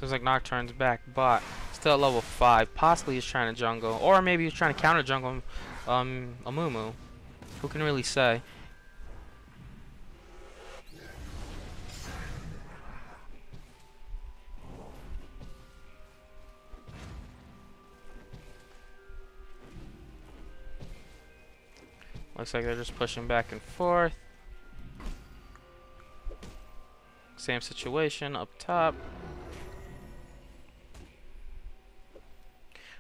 Seems like Nocturne's back, but still at level 5. Possibly he's trying to jungle, or maybe he's trying to counter jungle a Mumu. Who can really say? Looks like they're just pushing back and forth. Same situation up top.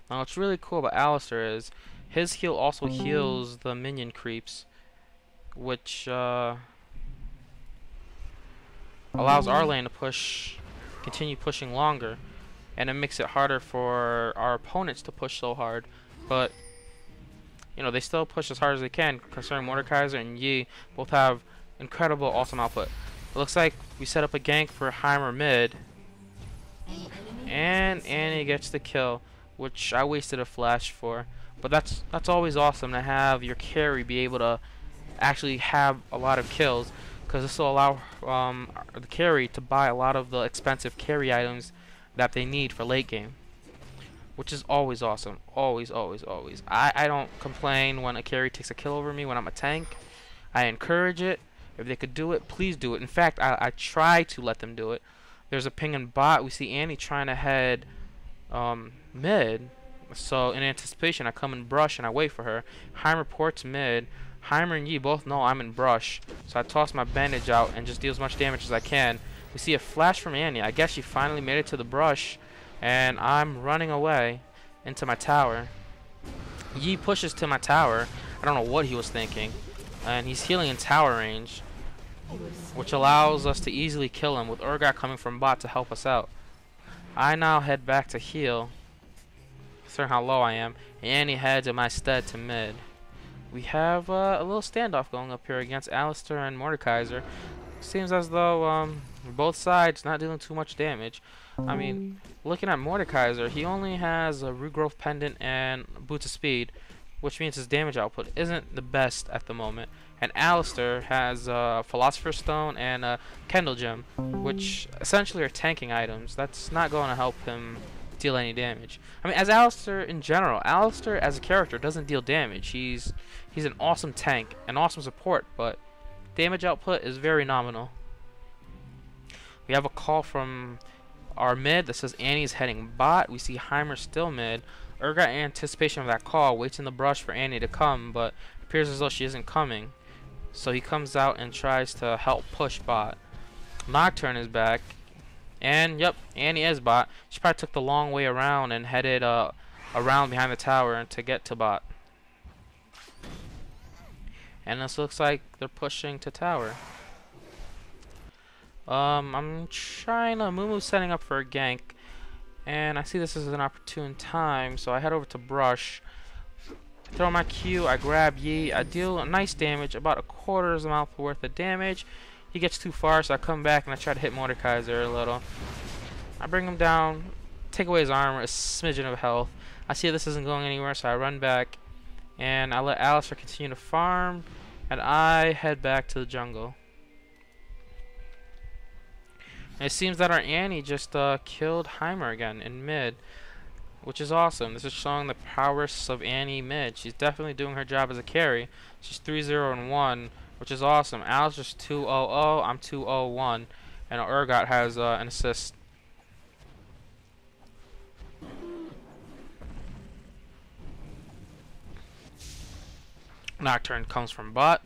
Now what's really cool about Alistar is his heal also heals the minion creeps, which allows our lane to continue pushing longer, and it makes it harder for our opponents to push so hard. But you know, they still push as hard as they can, considering Mordekaiser and Yi both have incredible awesome output. It looks like we set up a gank for Heimer mid, and Annie gets the kill, which I wasted a flash for. But that's always awesome to have your carry be able to actually have a lot of kills, because this will allow the carry to buy a lot of the expensive carry items that they need for late game, which is always awesome. Always, always, always. I don't complain when a carry takes a kill over me when I'm a tank. I encourage it. If they could do it, please do it. In fact, I try to let them do it. There's a ping and bot. We see Annie trying to head mid. So in anticipation, I come and brush and I wait for her. Heimer ports mid. Heimer and Yi both know I'm in brush. So I toss my bandage out and just deal as much damage as I can. We see a flash from Annie. I guess she finally made it to the brush. And I'm running away into my tower. Yi pushes to my tower. I don't know what he was thinking. And he's healing in tower range, which allows us to easily kill him with Urgot coming from bot to help us out. I now head back to heal, considering how low I am, and Annie heads in my stead to mid. We have a little standoff going up here against Alistar and Mordekaiser. Seems as though both sides not dealing too much damage. I mean, looking at Mordekaiser, he only has a regrowth pendant and boots of speed, which means his damage output isn't the best at the moment. And Alistar has Philosopher's Stone and Kendall Gem, which essentially are tanking items. That's not going to help him deal any damage. I mean, as Alistar in general, Alistar as a character doesn't deal damage. He's an awesome tank, an awesome support, but damage output is very nominal. We have a call from our mid that says Annie's heading bot. We see Heimer still mid. Urgot, in anticipation of that call, waits in the brush for Annie to come, but it appears as though she isn't coming. So he comes out and tries to help push bot. Nocturne is back. And, yep, Annie is bot. She probably took the long way around and headed around behind the tower to get to bot. And this looks like they're pushing to tower. I'm trying to... Mumu's setting up for a gank. And I see this is an opportune time, so I head over to brush. I throw my Q, I grab Yi, I deal a nice damage, about a quarter's amount worth of damage. He gets too far, so I come back and I try to hit Mordekaiser a little. I bring him down, take away his armor, a smidgen of health. I see this isn't going anywhere, so I run back. And I let Alistar continue to farm, and I head back to the jungle. And it seems that our Annie just killed Heimer again in mid, which is awesome. This is showing the prowess of Annie mid. She's definitely doing her job as a carry. She's 3-0-1, which is awesome. Al's just 2-0-0, I'm 2-0-1, and Urgot has an assist. Nocturne comes from bot.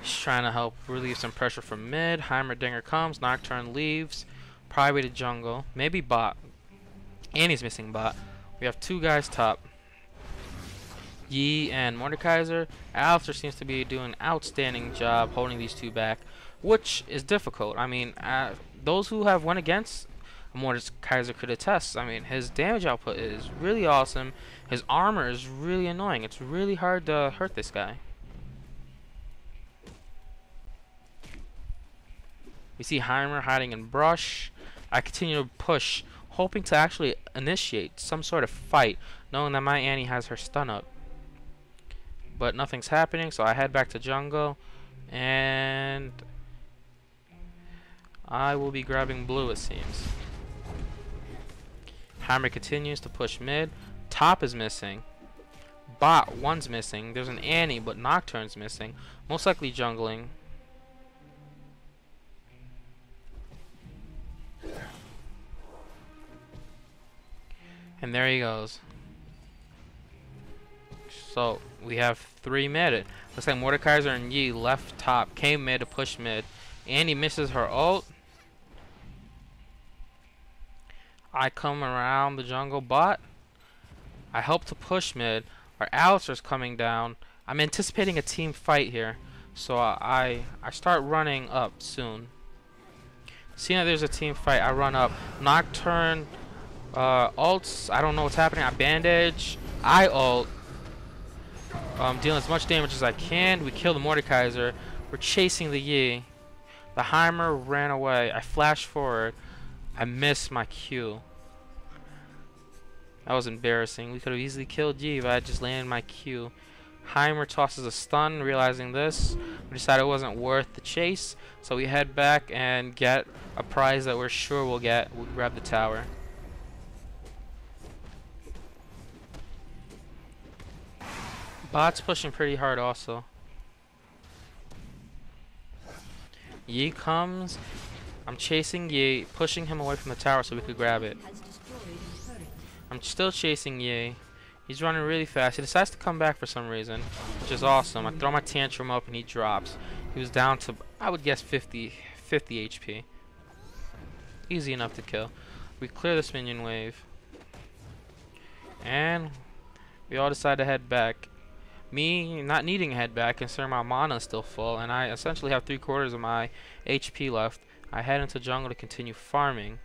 He's trying to help relieve some pressure from mid. Heimerdinger comes. Nocturne leaves. Probably to jungle. Maybe bot. Annie's missing bot. We have two guys top. Yi and Mordekaiser. Alistar seems to be doing an outstanding job holding these two back, which is difficult. I mean, those who have went against Mordekaiser could attest. I mean, his damage output is really awesome. His armor is really annoying. It's really hard to hurt this guy. We see Heimer hiding in brush. I continue to push, hoping to actually initiate some sort of fight, knowing that my Annie has her stun up. But nothing's happening, so I head back to jungle, and I will be grabbing blue, it seems. Hammer continues to push mid. Top is missing. Bot, one's missing. There's an Annie, but Nocturne's missing. Most likely jungling. And there he goes. So, we have 3 mid. Looks like Mordekaiser and Yi left top, came mid to push mid. Annie misses her ult. I come around the jungle bot. I help to push mid. Our Alistar's coming down. I'm anticipating a team fight here. So I start running up soon. Seeing that there's a team fight, I run up. Nocturne ults. I don't know what's happening. I bandage. I ult. Dealing as much damage as I can. We kill the Mordekaiser. We're chasing the Yi. The Heimer ran away. I flash forward. I missed my Q. That was embarrassing. We could have easily killed Yi if I had just landed my Q. Heimer tosses a stun. Realizing this, we decided it wasn't worth the chase. So we head back and get a prize that we're sure we'll get. We'll grab the tower. Bot's pushing pretty hard also. Yi comes. I'm chasing Yi, pushing him away from the tower so we could grab it. I'm still chasing Yi. He's running really fast. He decides to come back for some reason, which is awesome. I throw my tantrum up and he drops. He was down to, I would guess, 50 HP. Easy enough to kill. We clear this minion wave. And we all decide to head back. Me not needing to head back, considering my mana is still full, and I essentially have 3/4 of my HP left. I head into jungle to continue farming.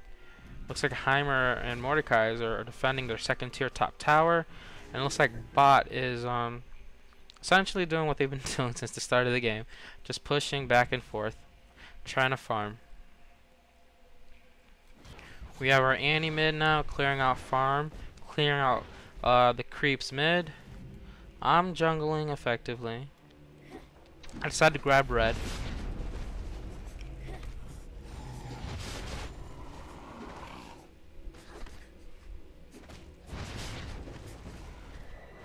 Looks like Heimer and Mordekaiser are defending their 2nd tier top tower, and it looks like bot is essentially doing what they've been doing since the start of the game, just pushing back and forth, trying to farm. We have our Annie mid now, clearing out farm, clearing out the creeps mid. I'm jungling effectively. I decided to grab red.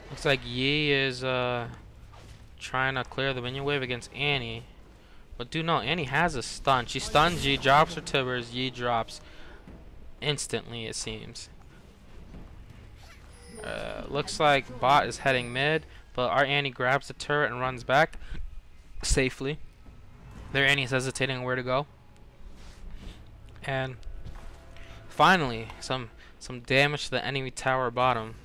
Looks like Yi is trying to clear the minion wave against Annie. But do know, Annie has a stun. She stuns Yi, drops her timbers, Yi drops instantly, it seems. Looks like bot is heading mid, but our Annie grabs the turret and runs back safely. Their Annie's hesitating where to go. And finally, some damage to the enemy tower bottom.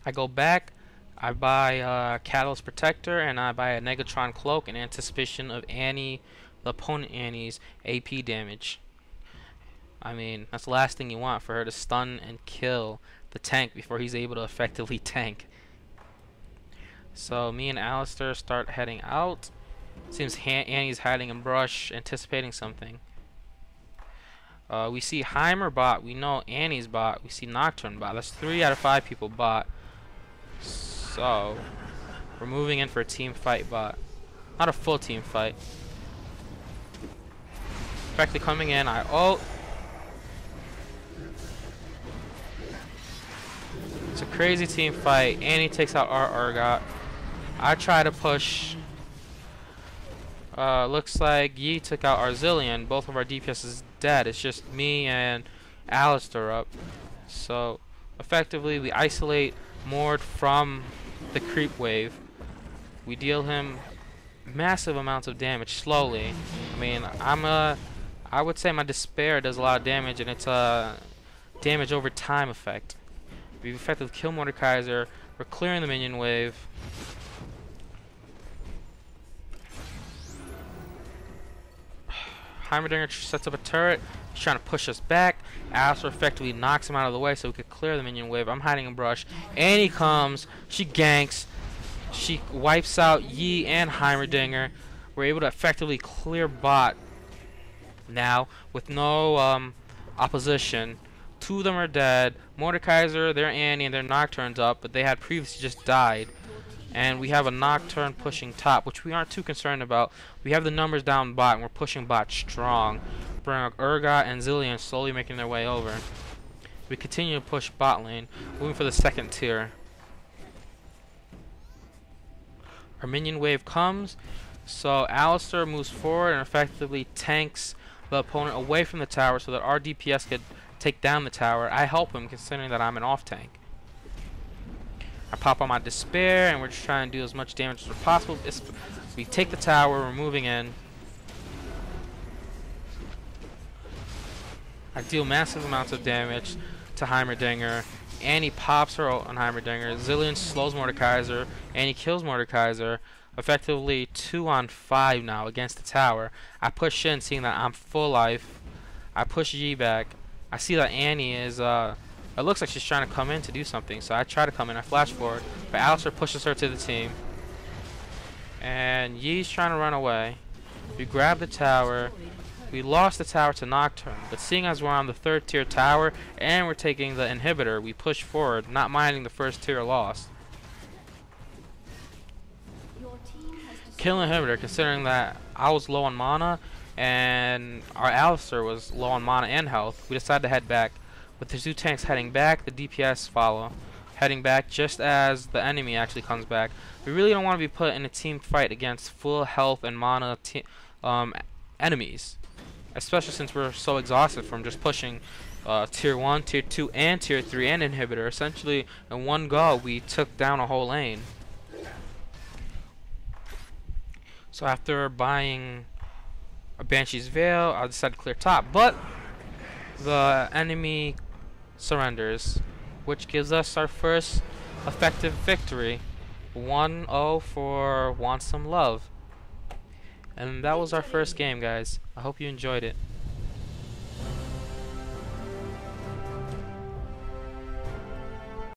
I go back, I buy Catalyst Protector, and I buy a Negatron Cloak in anticipation of Annie, the opponent Annie's AP damage. I mean, that's the last thing you want, for her to stun and kill the tank before he's able to effectively tank. So me and Alistar start heading out. Seems Annie's hiding in brush, anticipating something. We see Heimer bot. We know Annie's bot. We see Nocturne bot. That's 3 out of 5 people bot. So we're moving in for a team fight bot. Not a full team fight. Effectively coming in, I ult. It's a crazy team fight. Annie takes out our Urgot. I try to push. Looks like Yi took out our Zillion. Both of our DPS is dead. It's just me and Alistar up. So effectively we isolate Mord from the creep wave. We deal him massive amounts of damage slowly. I mean, I would say my despair does a lot of damage, and it's a damage over time effect. We've effectively killed Mordekaiser. We're clearing the minion wave. Heimerdinger sets up a turret. He's trying to push us back. Alistar effectively knocks him out of the way so we could clear the minion wave. I'm hiding in brush. Annie comes. She ganks. She wipes out Yi and Heimerdinger. We're able to effectively clear bot now with no opposition. 2 of them are dead. Mordekaiser, their Annie, and their Nocturne's up, but they had previously just died. And we have a Nocturne pushing top, which we aren't too concerned about. We have the numbers down bot, and we're pushing bot strong. Bring up Urgot and Zilean slowly making their way over. We continue to push bot lane, moving for the second tier. Our minion wave comes, so Alistar moves forward and effectively tanks the opponent away from the tower so that our DPS could take down the tower. I help him considering that I'm an off tank. I pop on my Despair and we're just trying to do as much damage as possible. We take the tower, we're moving in. I deal massive amounts of damage to Heimerdinger. Annie pops her ult on Heimerdinger. Zilean slows Mordekaiser. Annie kills Mordekaiser. Effectively 2 on 5 now against the tower. I push in, seeing that I'm full life. I push Yi back. I see that Annie is, it looks like she's trying to come in to do something. So I try to come in, I flash forward. But Alistar pushes her to the team. And Yi's trying to run away. We grab the tower. We lost the tower to Nocturne. But seeing as we're on the 3rd tier tower and we're taking the inhibitor, we push forward, not minding the 1st tier loss. Kill inhibitor, considering that I was low on mana and our Alistar was low on mana and health. We decided to head back. With the 2 tanks heading back, the DPS follow. Heading back just as the enemy actually comes back. We really don't want to be put in a team fight against full health and mana enemies. Especially since we're so exhausted from just pushing tier 1, tier 2, and tier 3 and inhibitor. Essentially, in one go, we took down a whole lane. So after buying a Banshee's Veil, I decided to clear top. But the enemy surrenders, which gives us our first effective victory. 1-0 for WanSumLuv. And that was our first game, guys. I hope you enjoyed it.